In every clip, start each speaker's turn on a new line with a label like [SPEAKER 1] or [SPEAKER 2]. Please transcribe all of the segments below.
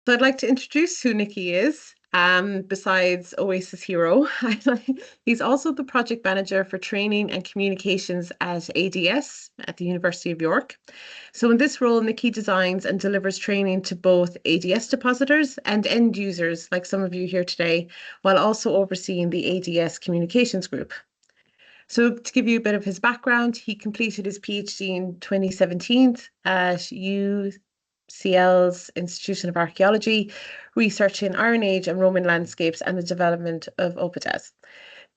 [SPEAKER 1] So I'd like to introduce who Nicky is. Besides Oasis Hero, he's also the project manager for training and communications at ADS at the University of York. So in this role, Nicky designs and delivers training to both ADS depositors and end users, like some of you here today, while also overseeing the ADS communications group. So to give you a bit of his background, he completed his PhD in 2017 at UCL's Institution of Archaeology, researching Iron Age and Roman landscapes and the development of Oppidas.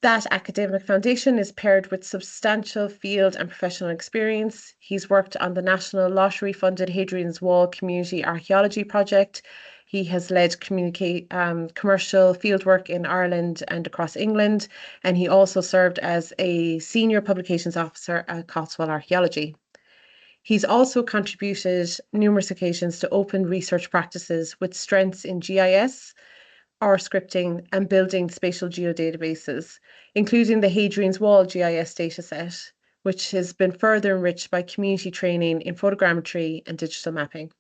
[SPEAKER 1] That academic foundation is paired with substantial field and professional experience. He's worked on the National Lottery-funded Hadrian's Wall Community Archaeology Project. He has led commercial fieldwork in Ireland and across England, and he also served as a senior publications officer at Cotswold Archaeology. He's also contributed numerous occasions to open research practices with strengths in GIS, R scripting, and building spatial geodatabases, including the Hadrian's Wall GIS dataset, which has been further enriched by community training in photogrammetry and digital mapping.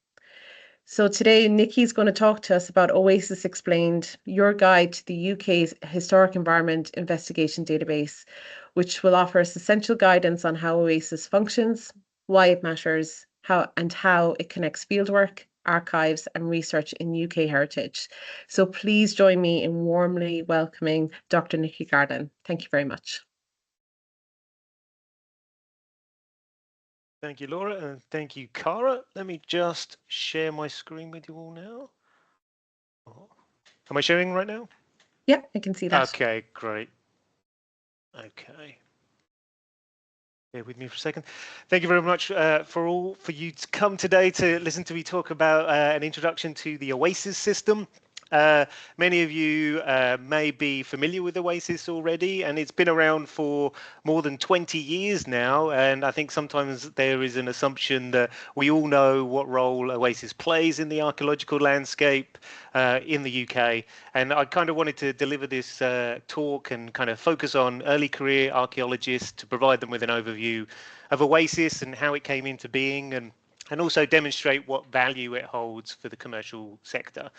[SPEAKER 1] So today, Nicky's going to talk to us about OASIS Explained, your guide to the UK's Historic Environment Investigation Database, which will offer us essential guidance on how OASIS functions, why it matters, how it connects fieldwork, archives, and research in UK heritage. So please join me in warmly welcoming Dr. Nicky Garland. Thank you very much.
[SPEAKER 2] Thank you, Laura, and thank you, Cara. Let me just share my screen with you all now. Am I sharing right now?
[SPEAKER 1] Yeah, I can see that.
[SPEAKER 2] Okay, great. Okay. Bear with me for a second. Thank you very much for you to come today to listen to me talk about an introduction to the OASIS system. Many of you may be familiar with OASIS already, and it's been around for more than 20 years now. And I think sometimes there is an assumption that we all know what role OASIS plays in the archaeological landscape in the UK. And I kind of wanted to deliver this talk and kind of focus on early career archaeologists to provide them with an overview of OASIS and how it came into being, and also demonstrate what value it holds for the commercial sector.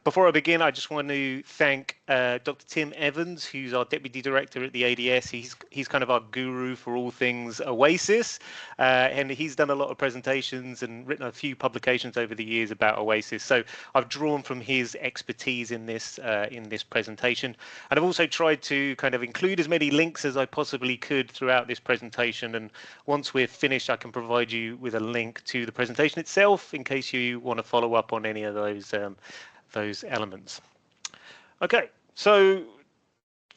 [SPEAKER 2] Before I begin, I just want to thank Dr. Tim Evans, who's our Deputy Director at the ADS. He's kind of our guru for all things OASIS, and he's done a lot of presentations and written a few publications over the years about OASIS. So I've drawn from his expertise in this presentation, and I've also tried to kind of include as many links as I possibly could throughout this presentation. And once we're finished, I can provide you with a link to the presentation itself in case you want to follow up on any of those elements. Okay, so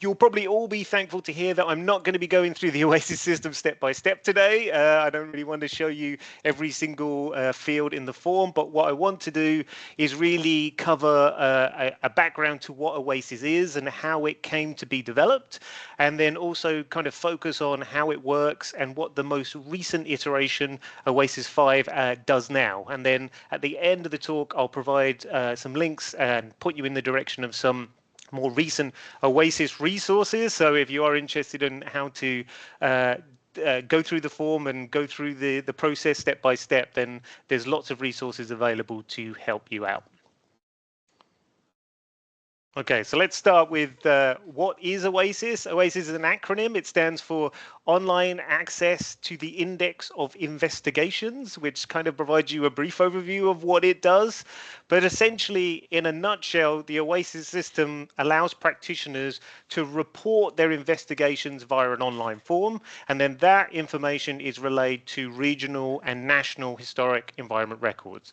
[SPEAKER 2] you'll probably all be thankful to hear that I'm not going to be going through the OASIS system step by step today. I don't really want to show you every single field in the form, but what I want to do is really cover a background to what OASIS is and how it came to be developed, and then also kind of focus on how it works and what the most recent iteration, OASIS 5, does now. And then at the end of the talk, I'll provide some links and point you in the direction of some more recent OASIS resources. So if you are interested in how to go through the form and go through the process step by step, then there's lots of resources available to help you out. Okay, so let's start with what is OASIS? OASIS is an acronym. It stands for Online Access to the Index of Investigations, which kind of provides you a brief overview of what it does. But essentially, in a nutshell, the OASIS system allows practitioners to report their investigations via an online form, and then that information is relayed to regional and national historic environment records.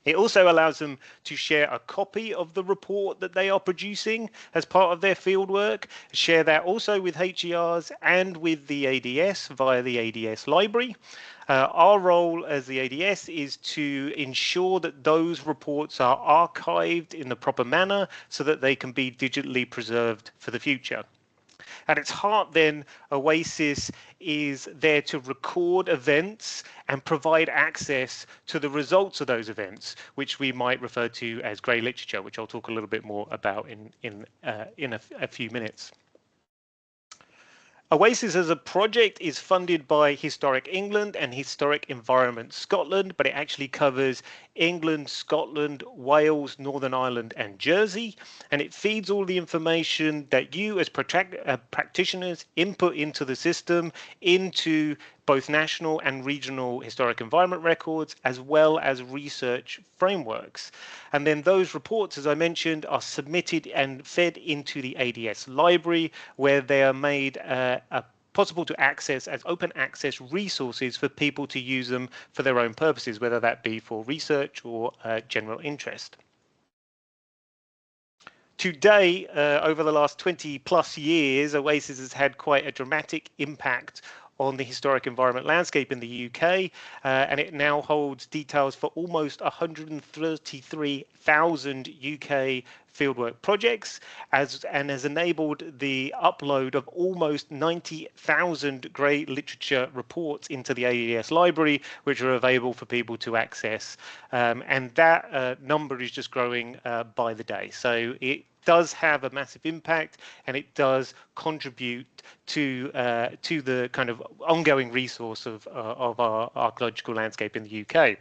[SPEAKER 2] It also allows them to share a copy of the report that they are producing as part of their fieldwork, share that also with HERs and with the ADS via the ADS library. Our role as the ADS is to ensure that those reports are archived in the proper manner so that they can be digitally preserved for the future. At its heart, then, OASIS is there to record events and provide access to the results of those events, which we might refer to as grey literature, which I'll talk a little bit more about in a few minutes. OASIS as a project is funded by Historic England and Historic Environment Scotland, but it actually covers England, Scotland, Wales, Northern Ireland and Jersey, and it feeds all the information that you as practitioners input into the system into both national and regional historic environment records, as well as research frameworks. And then those reports, as I mentioned, are submitted and fed into the ADS library, where they are made possible to access as open access resources for people to use them for their own purposes, whether that be for research or general interest. Today, over the last 20 plus years, OASIS has had quite a dramatic impact on the historic environment landscape in the UK, and it now holds details for almost 133,000 UK fieldwork projects, and has enabled the upload of almost 90,000 grey literature reports into the AEDS library, which are available for people to access. And that number is just growing by the day. So it does have a massive impact, and it does contribute to the kind of ongoing resource of our archaeological landscape in the UK.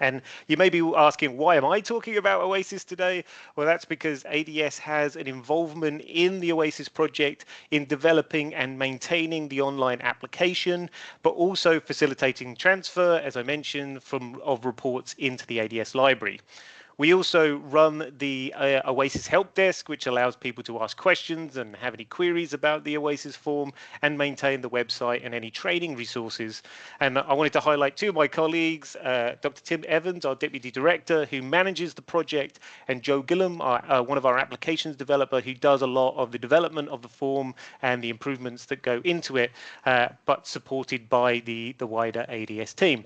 [SPEAKER 2] And you may be asking, why am I talking about OASIS today? Well, that's because ADS has an involvement in the OASIS project in developing and maintaining the online application, but also facilitating transfer, as I mentioned, of reports into the ADS library. We also run the OASIS help desk, which allows people to ask questions and have any queries about the OASIS form, and maintain the website and any training resources. And I wanted to highlight two of my colleagues, Dr. Tim Evans, our Deputy Director, who manages the project, and Joe Gillam, one of our applications developer, who does a lot of the development of the form and the improvements that go into it, but supported by the wider ADS team.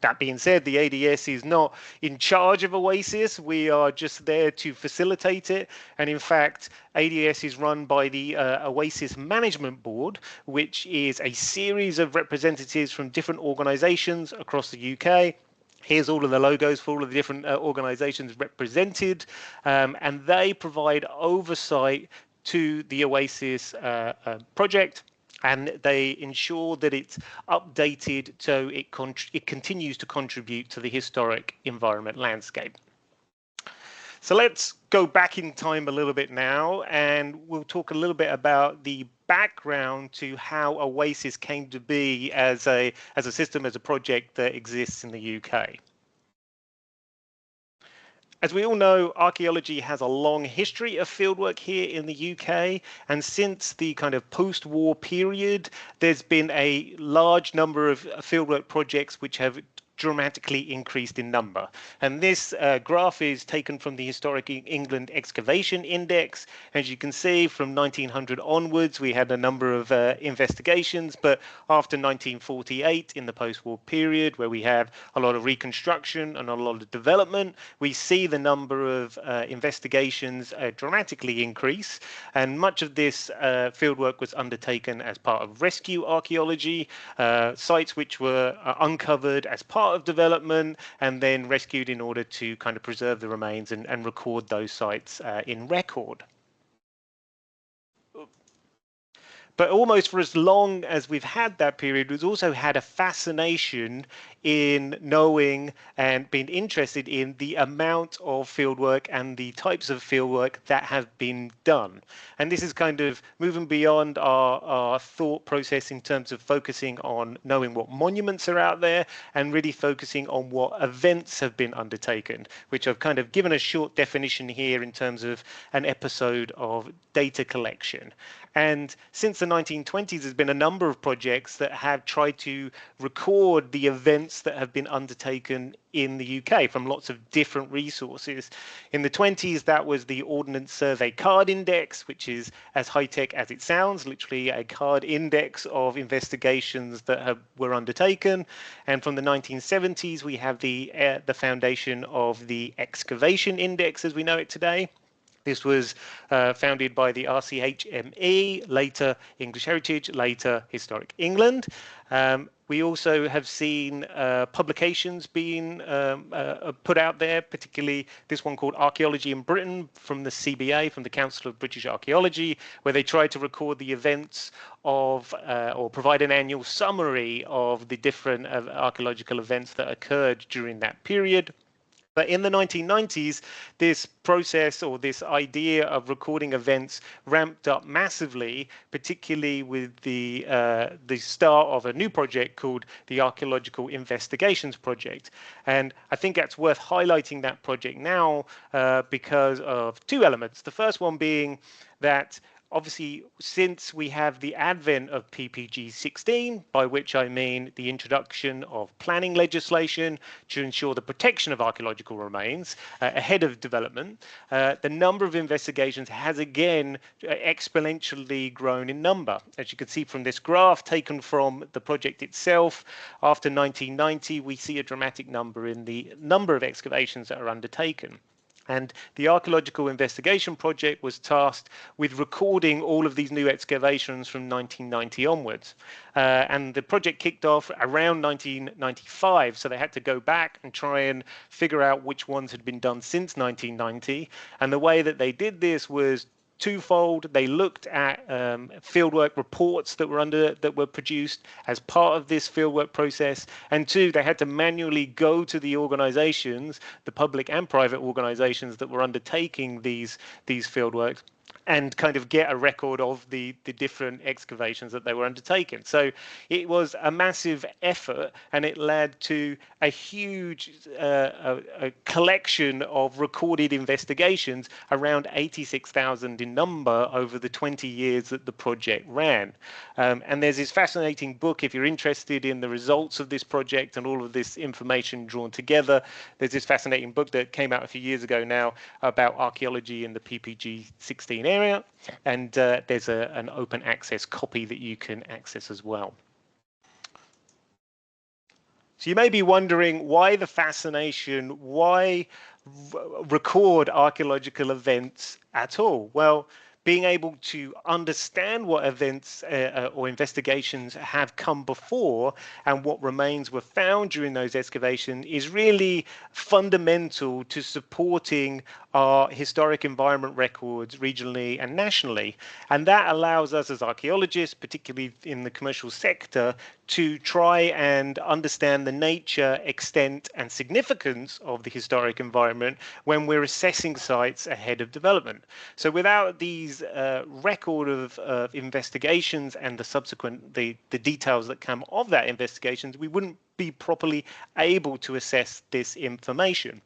[SPEAKER 2] That being said, the ADS is not in charge of OASIS. We are just there to facilitate it. And in fact, ADS is run by the OASIS Management Board, which is a series of representatives from different organisations across the UK. Here's all of the logos for all of the different organisations represented, and they provide oversight to the OASIS project, and they ensure that it's updated so it continues to contribute to the historic environment landscape. So let's go back in time a little bit now, and we'll talk a little bit about the background to how OASIS came to be as a system, as a project that exists in the UK. As we all know, archaeology has a long history of fieldwork here in the UK, and since the kind of post-war period, there's been a large number of fieldwork projects which have dramatically increased in number. And this graph is taken from the Historic England Excavation Index. As you can see, from 1900 onwards, we had a number of investigations, but after 1948, in the post-war period, where we have a lot of reconstruction and a lot of development, we see the number of investigations dramatically increase. And much of this fieldwork was undertaken as part of rescue archaeology, sites which were uncovered as part of development and then rescued in order to kind of preserve the remains and record those sites in record. But almost for as long as we've had that period, we've also had a fascination in knowing and being interested in the amount of fieldwork and the types of fieldwork that have been done. And this is kind of moving beyond our thought process in terms of focusing on knowing what monuments are out there and really focusing on what events have been undertaken, which I've kind of given a short definition here in terms of an episode of data collection. And since the 1920s, there's been a number of projects that have tried to record the events that have been undertaken in the UK from lots of different resources. In the 20s, that was the Ordnance Survey Card Index, which is as high-tech as it sounds, literally a card index of investigations that were undertaken. And from the 1970s, we have the foundation of the Excavation Index as we know it today. This was founded by the RCHME, later English Heritage, later Historic England. We also have seen publications being put out there, particularly this one called Archaeology in Britain from the CBA, from the Council of British Archaeology, where they try to record the events of or provide an annual summary of the different archaeological events that occurred during that period. But in the 1990s, this process or this idea of recording events ramped up massively, particularly with the start of a new project called the Archaeological Investigations Project. And I think that's worth highlighting that project now because of two elements. The first one being that obviously, since we have the advent of PPG 16, by which I mean the introduction of planning legislation to ensure the protection of archaeological remains ahead of development, the number of investigations has again exponentially grown in number. As you can see from this graph taken from the project itself, after 1990, we see a dramatic number in the number of excavations that are undertaken. And the Archaeological Investigation Project was tasked with recording all of these new excavations from 1990 onwards. And the project kicked off around 1995, so they had to go back and try and figure out which ones had been done since 1990. And the way that they did this was twofold. They looked at fieldwork reports that were produced as part of this fieldwork process, and two, they had to manually go to the organizations, the public and private organizations that were undertaking these fieldworks, and kind of get a record of the different excavations that they were undertaking. So it was a massive effort, and it led to a huge a collection of recorded investigations, around 86,000 in number over the 20 years that the project ran. And there's this fascinating book, if you're interested in the results of this project and all of this information drawn together, there's this fascinating book that came out a few years ago now about archaeology in the PPG 16 area, and there's an open access copy that you can access as well. So you may be wondering, why the fascination, why record archaeological events at all? Well, being able to understand what events or investigations have come before and what remains were found during those excavations is really fundamental to supporting our historic environment records regionally and nationally. And that allows us as archaeologists, particularly in the commercial sector, to try and understand the nature, extent, and significance of the historic environment when we're assessing sites ahead of development. So without these record of investigations and the subsequent the details that come of that investigations, we wouldn't be properly able to assess this information.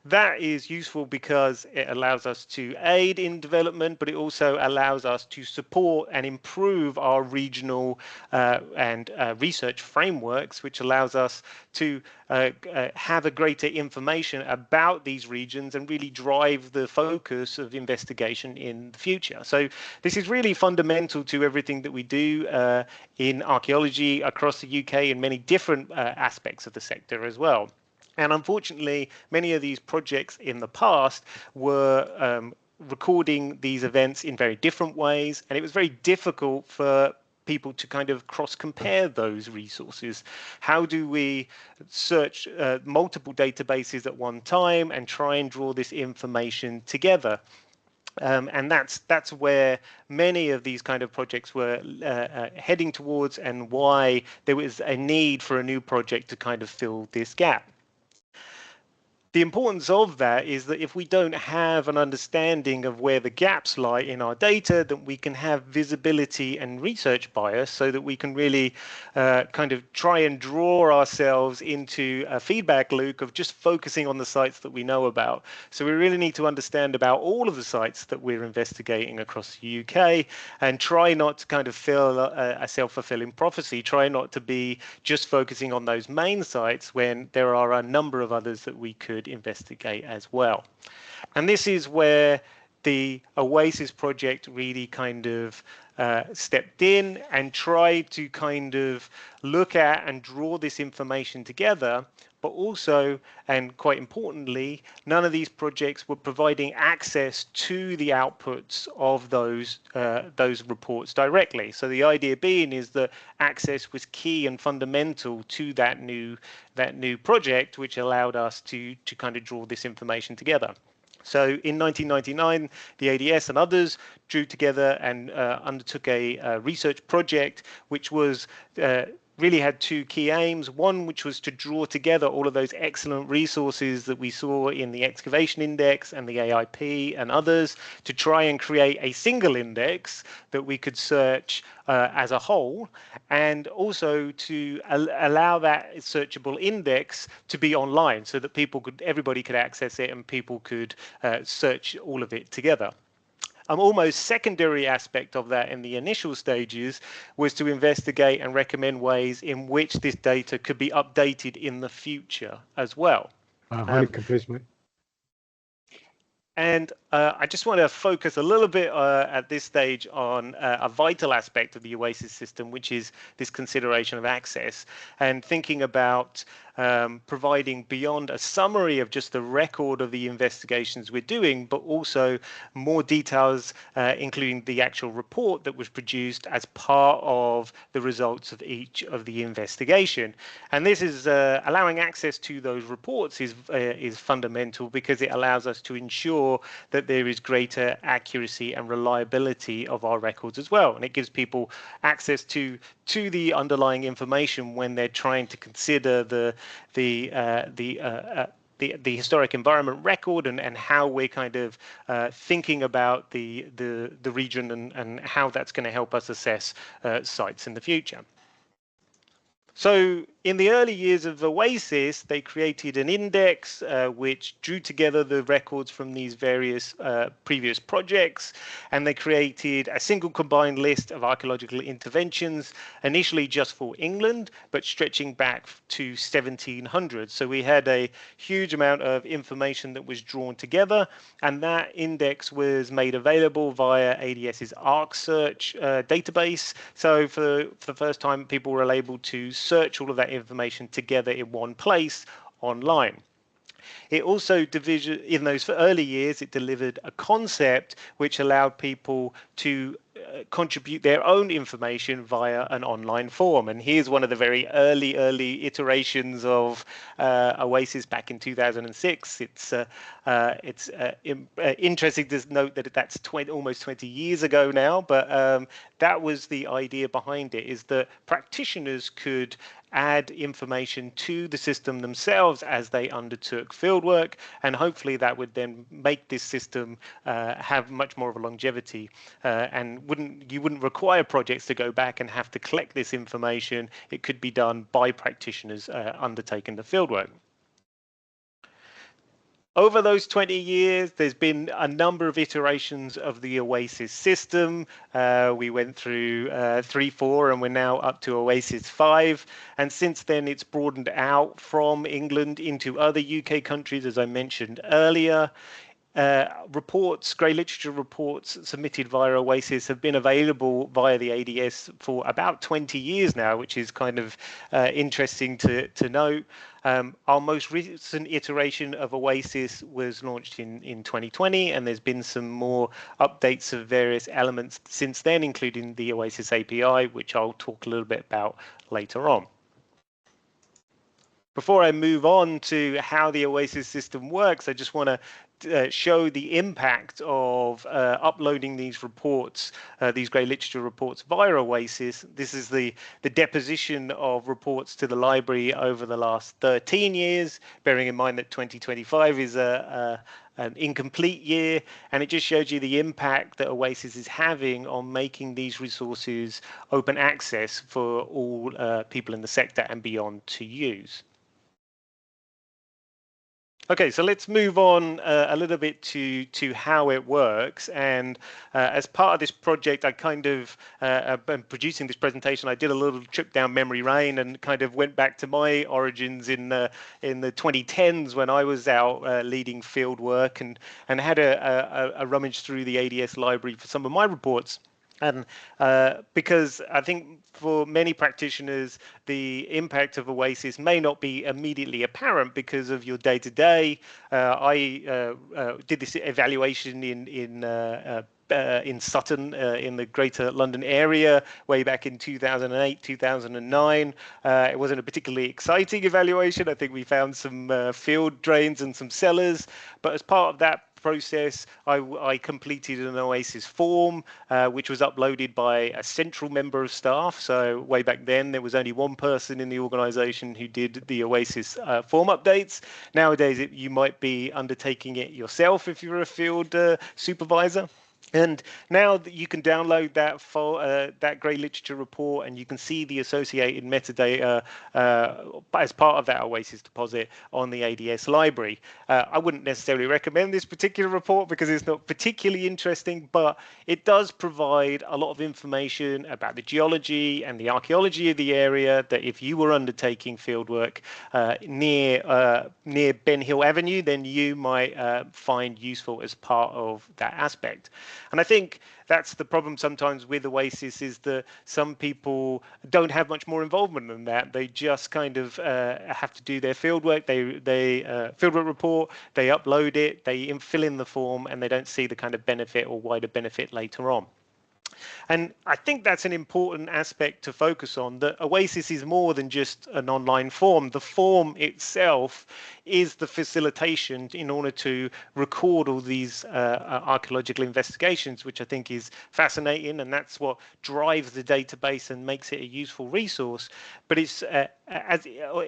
[SPEAKER 2] That is useful because it allows us to aid in development, but it also allows us to support and improve our regional and research frameworks, which allows us to have a greater information about these regions and really drive the focus of investigation in the future. So this is really fundamental to everything that we do in archaeology across the UK in many different aspects of the sector as well. And unfortunately, many of these projects in the past were recording these events in very different ways, and it was very difficult for people to kind of cross-compare those resources. How do we search multiple databases at one time and try and draw this information together? And that's where many of these kind of projects were heading towards, and why there was a need for a new project to kind of fill this gap. The importance of that is that if we don't have an understanding of where the gaps lie in our data, then we can have visibility and research bias, so that we can really kind of try and draw ourselves into a feedback loop of just focusing on the sites that we know about. So we really need to understand about all of the sites that we're investigating across the UK, and try not to kind of fill a self-fulfilling prophecy, try not to be just focusing on those main sites when there are a number of others that we could investigate as well. And this is where the OASIS project really kind of stepped in and tried to kind of look at and draw this information together, but also, and quite importantly, none of these projects were providing access to the outputs of those reports directly. So the idea being is that access was key and fundamental to that new project, which allowed us to kind of draw this information together. So in 1999, the ADS and others drew together and undertook a research project, which was really had two key aims. One, which was to draw together all of those excellent resources that we saw in the excavation index and the AIP and others, to try and create a single index that we could search as a whole, and also to allow that searchable index to be online so that everybody could access it and people could search all of it together. An almost secondary aspect of that in the initial stages was to investigate and recommend ways in which this data could be updated in the future as well. And I just want to focus a little bit at this stage on a vital aspect of the OASIS system, which is this consideration of access and thinking about providing beyond a summary of just the record of the investigations we're doing, but also more details, including the actual report that was produced as part of the results of each of the investigation. And this is allowing access to those reports is fundamental, because it allows us to ensure that there is greater accuracy and reliability of our records as well. And it gives people access to the underlying information when they're trying to consider the historic environment record and how we're kind of thinking about the region and how that's going to help us assess sites in the future. So in the early years of OASIS, they created an index which drew together the records from these various previous projects, and they created a single combined list of archaeological interventions, initially just for England, but stretching back to 1700. So we had a huge amount of information that was drawn together, and that index was made available via ADS's ArcSearch database. So for the first time, people were able to search all of that information together in one place online. It also, in those early years, it delivered a concept which allowed people to contribute their own information via an online form. And here's one of the very early iterations of OASIS back in 2006. It's interesting to note that that's almost 20 years ago now, but that was the idea behind it, is that practitioners could add information to the system themselves as they undertook fieldwork, and hopefully that would then make this system have much more of a longevity, and you wouldn't require projects to go back and have to collect this information. It could be done by practitioners undertaking the fieldwork. Over those 20 years, there's been a number of iterations of the OASIS system. We went through 3, 4, and we're now up to OASIS 5. And since then, it's broadened out from England into other UK countries, as I mentioned earlier. Reports, grey literature reports submitted via OASIS have been available via the ADS for about 20 years now, which is kind of interesting to note. Our most recent iteration of OASIS was launched in 2020, and there's been some more updates of various elements since then, including the OASIS API, which I'll talk a little bit about later on. Before I move on to how the OASIS system works, I just want to show the impact of uploading these reports, these grey literature reports via OASIS. This is the deposition of reports to the library over the last 13 years, bearing in mind that 2025 is an incomplete year, and it just shows you the impact that OASIS is having on making these resources open access for all people in the sector and beyond to use. Okay, so let's move on a little bit to how it works. And as part of this project, I kind of, producing this presentation, I did a little trip down memory lane and kind of went back to my origins in the 2010s when I was out leading field work and had a rummage through the ADS library for some of my reports. And because I think for many practitioners, the impact of OASIS may not be immediately apparent because of your day to day. I did this evaluation in Sutton, in the Greater London area, way back in 2008, 2009. It wasn't a particularly exciting evaluation. I think we found some field drains and some cellars, but as part of that process, I completed an OASIS form, which was uploaded by a central member of staff. So way back then, there was only one person in the organization who did the OASIS form updates. Nowadays, you might be undertaking it yourself if you're a field supervisor. And now that you can download that that grey literature report, and you can see the associated metadata as part of that OASIS deposit on the ADS library. I wouldn't necessarily recommend this particular report because it's not particularly interesting, but it does provide a lot of information about the geology and the archaeology of the area that if you were undertaking fieldwork near Ben Hill Avenue, then you might find useful as part of that aspect. And I think that's the problem sometimes with OASIS, is that some people don't have much more involvement than that. They just kind of have to do their fieldwork. They fieldwork report, they upload it, they fill in the form, and they don't see the kind of benefit or wider benefit later on. And I think that's an important aspect to focus on, that OASIS is more than just an online form. The form itself is the facilitation in order to record all these archaeological investigations, which I think is fascinating, and that's what drives the database and makes it a useful resource. But it's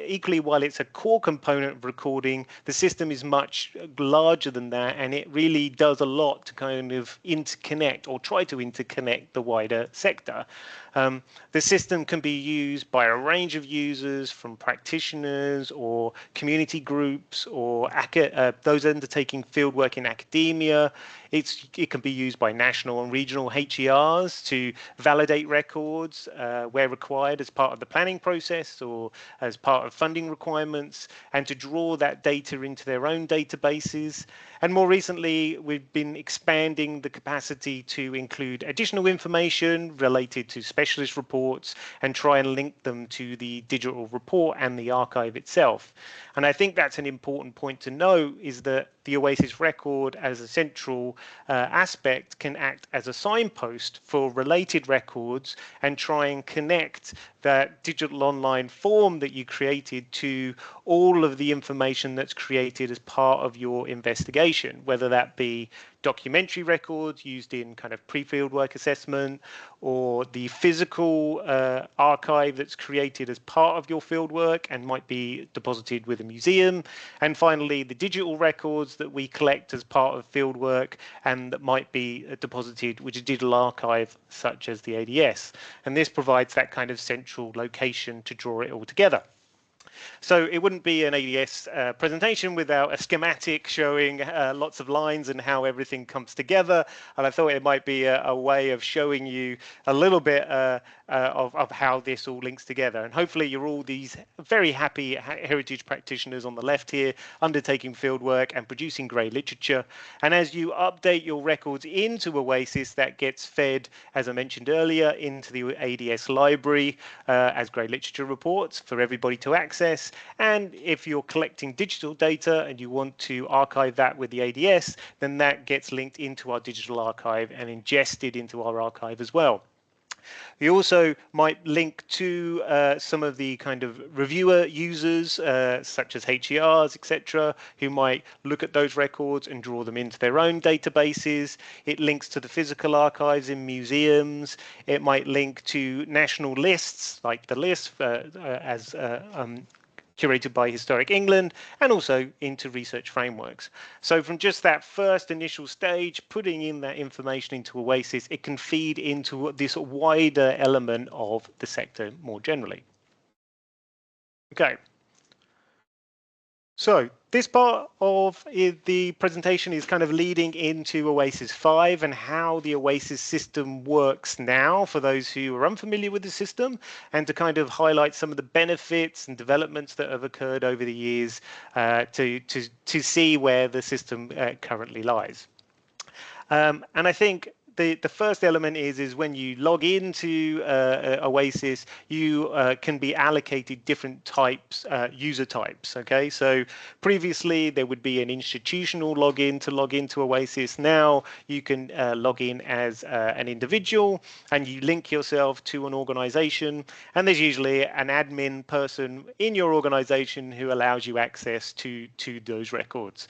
[SPEAKER 2] equally, while it's a core component of recording, the system is much larger than that, and it really does a lot to kind of interconnect or try to interconnect the wider sector. The system can be used by a range of users, from practitioners or community groups or those undertaking fieldwork in academia. It can be used by national and regional HERs to validate records where required as part of the planning process or as part of funding requirements, and to draw that data into their own databases. And more recently, we've been expanding the capacity to include additional information related to specialist reports and try and link them to the digital report and the archive itself. And I think that's an important point to know, is that the OASIS record as a central aspect can act as a signpost for related records and try and connect that digital online form that you created to all of the information that's created as part of your investigation, whether that be documentary records used in kind of pre-field work assessment, or the physical archive that's created as part of your field work and might be deposited with a museum, and finally the digital records that we collect as part of field work and that might be deposited with a digital archive such as the ADS. And this provides that kind of central location to draw it all together. So it wouldn't be an ADS presentation without a schematic showing lots of lines and how everything comes together. And I thought it might be a way of showing you a little bit of how this all links together. And hopefully you're all these very happy heritage practitioners on the left here, undertaking fieldwork and producing grey literature. And as you update your records into OASIS, that gets fed, as I mentioned earlier, into the ADS library as grey literature reports for everybody to access. And if you're collecting digital data and you want to archive that with the ADS, then that gets linked into our digital archive and ingested into our archive as well. We also might link to some of the kind of reviewer users, such as HERs, etc., who might look at those records and draw them into their own databases. It links to the physical archives in museums. It might link to national lists, like the list as curated by Historic England, and also into research frameworks. So from just that first initial stage, putting in that information into OASIS, it can feed into this wider element of the sector more generally. Okay. So this part of the presentation is kind of leading into OASIS 5 and how the OASIS system works now for those who are unfamiliar with the system, and to kind of highlight some of the benefits and developments that have occurred over the years to see where the system currently lies. And I think the first element is when you log into OASIS, you can be allocated different types, user types. Okay, so previously there would be an institutional login to log into OASIS. Now you can log in as an individual, and you link yourself to an organization, and there's usually an admin person in your organization who allows you access to those records.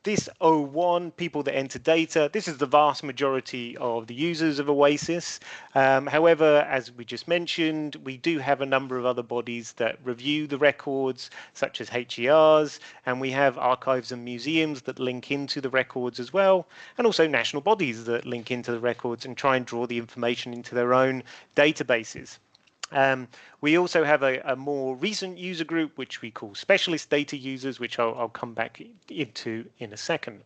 [SPEAKER 2] This O1, people that enter data, this is the vast majority of the users of OASIS. However, as we just mentioned, we do have a number of other bodies that review the records, such as HERs, and we have archives and museums that link into the records as well, and also national bodies that link into the records and try and draw the information into their own databases. We also have a more recent user group, which we call specialist data users, which I'll come back into in a second.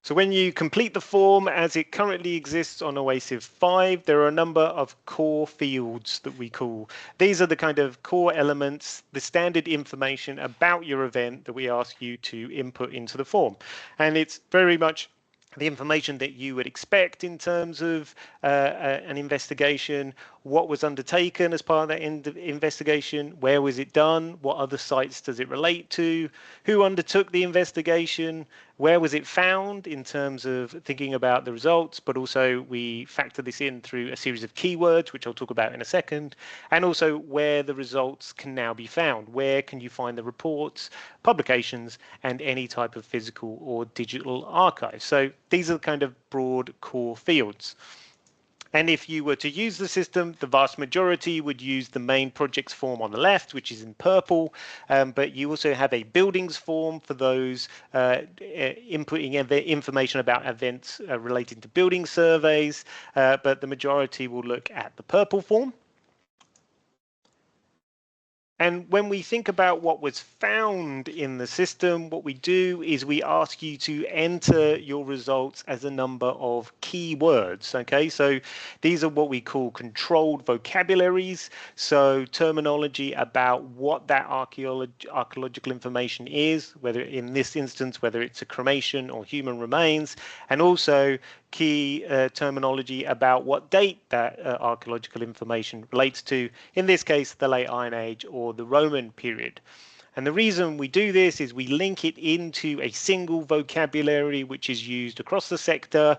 [SPEAKER 2] So when you complete the form as it currently exists on OASIS 5, there are a number of core fields that we call. These are the kind of core elements, the standard information about your event that we ask you to input into the form. And it's very much the information that you would expect in terms of an investigation, what was undertaken as part of that investigation, where was it done, what other sites does it relate to, who undertook the investigation, where was it found in terms of thinking about the results, but also we factor this in through a series of keywords, which I'll talk about in a second, and also where the results can now be found. Where can you find the reports, publications, and any type of physical or digital archive? So these are the kind of broad core fields. And if you were to use the system, the vast majority would use the main projects form on the left, which is in purple, but you also have a buildings form for those inputting information about events relating to building surveys, but the majority will look at the purple form. And when we think about what was found in the system, what we do is we ask you to enter your results as a number of keywords. Okay, so these are what we call controlled vocabularies. So terminology about what that archaeological information is, whether in this instance, whether it's a cremation or human remains, and also key terminology about what date that archaeological information relates to, in this case, the late Iron Age or the Roman period. And the reason we do this is we link it into a single vocabulary which is used across the sector.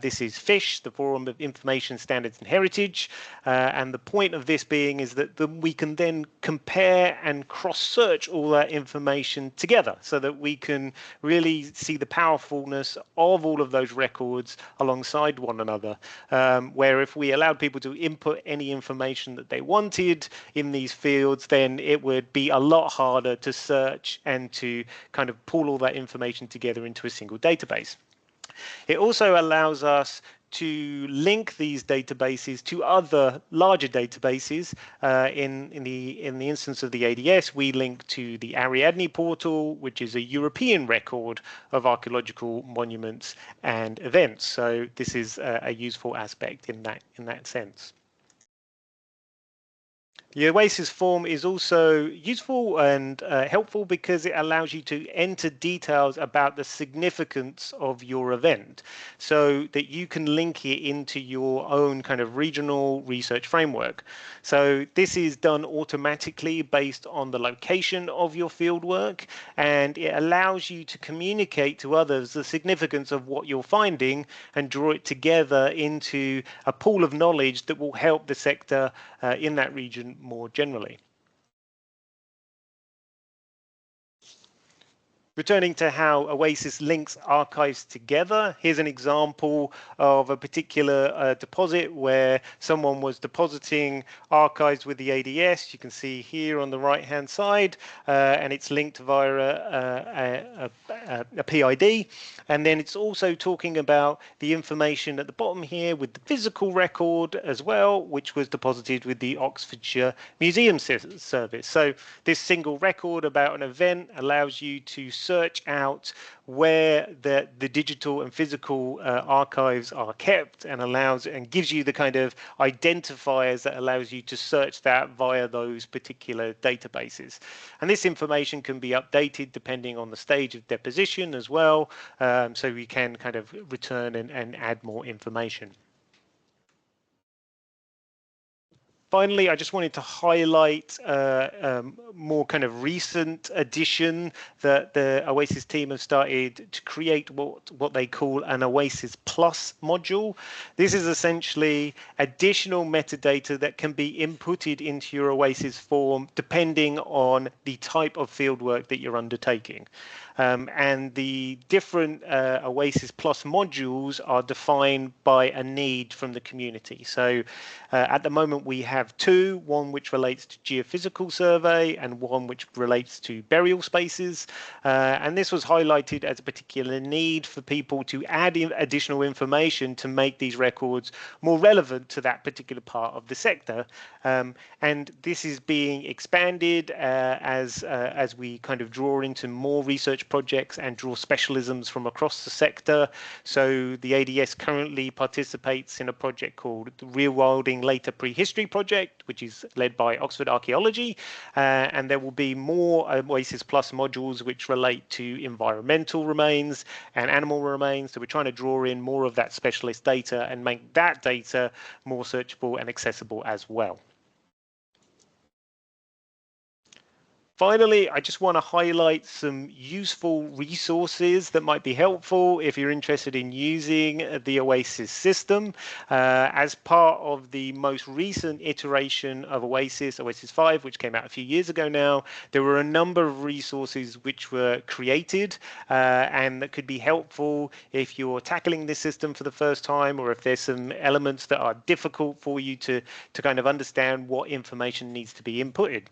[SPEAKER 2] This is FISH, the Forum of Information Standards and Heritage. And the point of this being is that we can then compare and cross-search all that information together so that we can really see the powerfulness of all of those records alongside one another. Where if we allowed people to input any information that they wanted in these fields, then it would be a lot harder to search and to kind of pull all that information together into a single database. It also allows us to link these databases to other larger databases. In the instance of the ADS, we link to the Ariadne portal, which is a European record of archaeological monuments and events. So this is a useful aspect in that sense. The OASIS form is also useful and helpful because it allows you to enter details about the significance of your event so that you can link it into your own kind of regional research framework. So this is done automatically based on the location of your fieldwork, and it allows you to communicate to others the significance of what you're finding and draw it together into a pool of knowledge that will help the sector in that region more generally. Returning to how OASIS links archives together, here's an example of a particular deposit where someone was depositing archives with the ADS. You can see here on the right-hand side, and it's linked via a PID. And then it's also talking about the information at the bottom here with the physical record as well, which was deposited with the Oxfordshire Museum Service. So this single record about an event allows you to search out where the digital and physical archives are kept, and gives you the kind of identifiers that allows you to search that via those particular databases. And this information can be updated depending on the stage of deposition as well, so we can kind of return and add more information. Finally, I just wanted to highlight more kind of recent addition that the OASIS team have started to create what they call an OASIS Plus module. This is essentially additional metadata that can be inputted into your OASIS form depending on the type of fieldwork that you're undertaking. And the different OASIS Plus modules are defined by a need from the community. So at the moment we have two, one which relates to geophysical survey and one which relates to burial spaces. And this was highlighted as a particular need for people to add in additional information to make these records more relevant to that particular part of the sector. And this is being expanded as we kind of draw into more research projects and draw specialisms from across the sector. So the ADS currently participates in a project called the Rewilding Later Prehistory Project, which is led by Oxford Archaeology, and there will be more OASIS Plus modules which relate to environmental remains and animal remains. So we're trying to draw in more of that specialist data and make that data more searchable and accessible as well. Finally, I just want to highlight some useful resources that might be helpful if you're interested in using the OASIS system. As part of the most recent iteration of OASIS 5, which came out a few years ago now, there were a number of resources which were created and that could be helpful if you're tackling this system for the first time, or if there's some elements that are difficult for you to kind of understand what information needs to be inputted.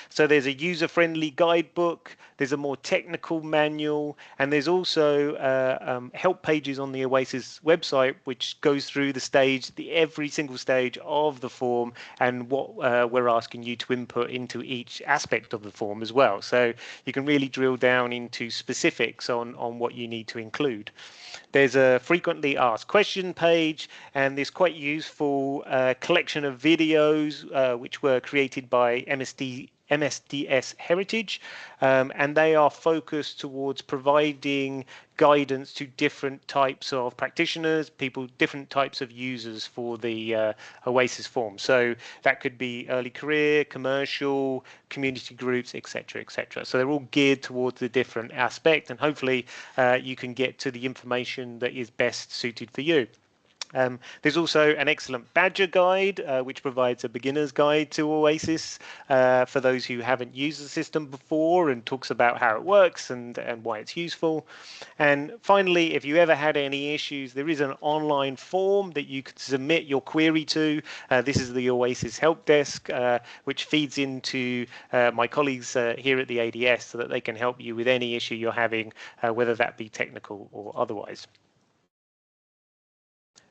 [SPEAKER 2] So there's a user-friendly guidebook, there's a more technical manual, and there's also help pages on the OASIS website, which goes through every single stage of the form and what we're asking you to input into each aspect of the form as well. So you can really drill down into specifics on what you need to include. There's a frequently asked question page, and this quite useful collection of videos which were created by MSDS Heritage, and they are focused towards providing guidance to different types of practitioners, different types of users for the OASIS form. So that could be early career, commercial, community groups, etc., etc. So they're all geared towards a different aspect, and hopefully you can get to the information that is best suited for you. There's also an excellent Badger guide, which provides a beginner's guide to OASIS for those who haven't used the system before, and talks about how it works and why it's useful. And finally, if you ever had any issues, there is an online form that you could submit your query to. This is the OASIS help desk, which feeds into my colleagues here at the ADS so that they can help you with any issue you're having, whether that be technical or otherwise.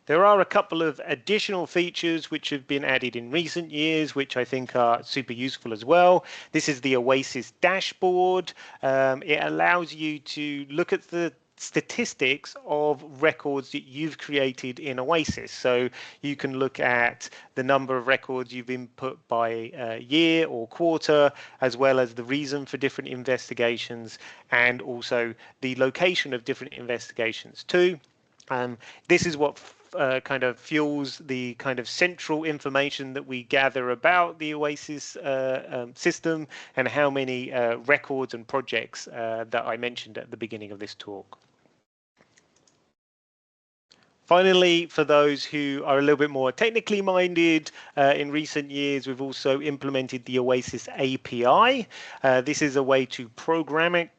[SPEAKER 2] There are a couple of additional features which have been added in recent years, which I think are super useful as well. This is the OASIS dashboard. It allows you to look at the statistics of records that you've created in OASIS. So you can look at the number of records you've input by year or quarter, as well as the reason for different investigations, and also the location of different investigations too. This is what kind of fuels the kind of central information that we gather about the OASIS system and how many records and projects that I mentioned at the beginning of this talk. Finally, for those who are a little bit more technically minded, in recent years we've also implemented the OASIS API. This is a way to program it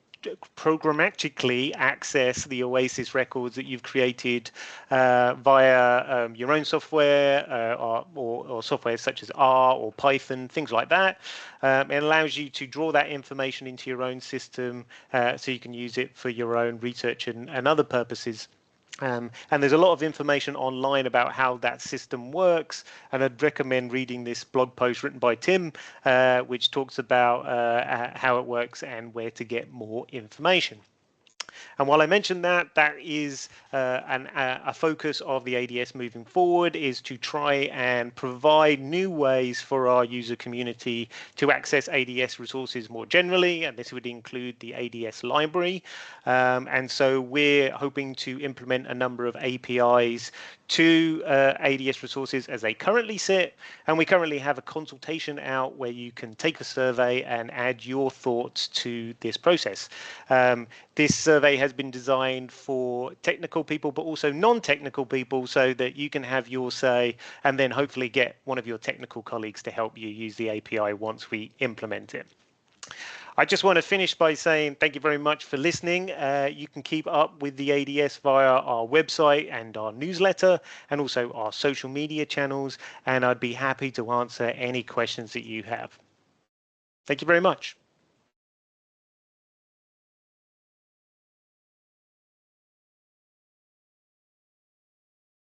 [SPEAKER 2] programmatically access the OASIS records that you've created via your own software or software such as R or Python, things like that. It allows you to draw that information into your own system so you can use it for your own research and other purposes. And there's a lot of information online about how that system works, and I'd recommend reading this blog post written by Tim, which talks about how it works and where to get more information. And while I mentioned that, that is a focus of the ADS moving forward, is to try and provide new ways for our user community to access ADS resources more generally, and this would include the ADS library. And so we're hoping to implement a number of APIs to ADS resources as they currently sit, and we currently have a consultation out where you can take a survey and add your thoughts to this process. This survey has been designed for technical people but also non-technical people, so that you can have your say and then hopefully get one of your technical colleagues to help you use the API once we implement it. I just want to finish by saying thank you very much for listening. You can keep up with the ADS via our website and our newsletter, and also our social media channels, and I'd be happy to answer any questions that you have. Thank you very much.